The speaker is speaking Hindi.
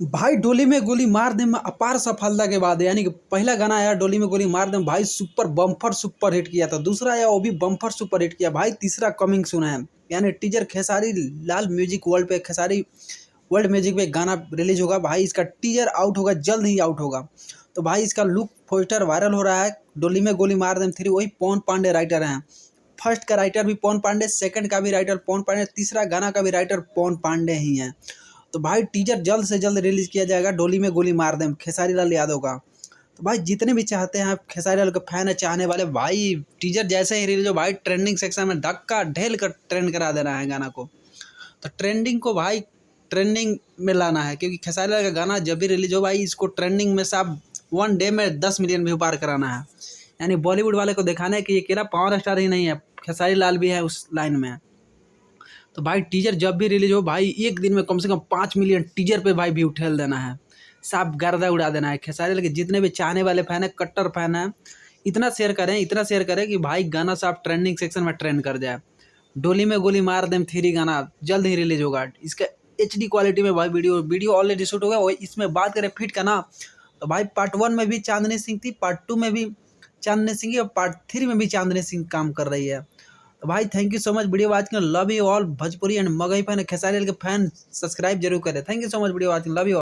भाई डोली में गोली मार दे में अपार सफलता के बाद, यानी कि पहला गाना आया डोली में गोली मार दे भाई सुपर बम्पर सुपर हिट किया था। दूसरा आया वो भी बम्पर सुपर हिट किया भाई। तीसरा कमिंग सुना है, यानी teaser Khesari Lal music world पे, खेसारी वर्ल्ड म्यूजिक पे गाना रिलीज होगा भाई। इसका टीजर आउट होगा, जल्द ही आउट होगा। तो भाई इसका लुक पोस्टर वायरल हो रहा है। डोली में गोली मार दे 3 वही पवन पांडे राइटर हैं। फर्स्ट का राइटर भी पवन पांडे, सेकंड का भी राइटर पवन पांडे, तीसरा गाना का भी राइटर पवन पांडे ही हैं। तो भाई टीजर जल्द से जल्द रिलीज किया जाएगा डोली में गोली मार दें खेसारी लाल यादव का। तो भाई जितने भी चाहते हैं खेसारी लाल के फैन है, चाहने वाले, भाई टीजर जैसे ही रिलीज हो भाई ट्रेंडिंग सेक्शन में धक्का ढेल कर ट्रेंड करा देना है गाना को। तो ट्रेंडिंग को भाई ट्रेंडिंग में लाना है, क्योंकि खेसारी लाल का गाना जब भी रिलीज हो भाई इसको ट्रेंडिंग में सब 1 डे में 10 मिलियन व्यू पार कराना है। यानी बॉलीवुड वाले को दिखाना है कि ये अकेला पावर स्टार ही नहीं है, खेसारी लाल भी है उस लाइन में। तो भाई टीजर जब भी रिलीज हो भाई एक दिन में कम से कम 5 मिलियन टीजर पे भाई व्यू ठेल देना है, साफ गर्दा उड़ा देना है। खेसारी लाल के जितने भी चाहने वाले फैन है, कट्टर फैन है, इतना शेयर करें कि भाई गाना साफ ट्रेंडिंग सेक्शन में ट्रेंड कर जाए। डोली में गोली मार दें 3 गाना जल्द ही रिलीज होगा। इसका HD क्वालिटी में भाई वीडियो ऑलरेडी शूट होगा। वही इसमें बात करें फिट का ना, तो भाई पार्ट 1 में भी चांदनी सिंह थी, पार्ट 2 में भी चांदनी सिंह और पार्ट 3 में भी चांदनी सिंह काम कर रही है। तो भाई thank you so much video watching, love you all. Bhojpuri and Magahi fan, Khesari Lal के फैन सब्सक्राइब जरूर करें। Thank you so much video watching, love you.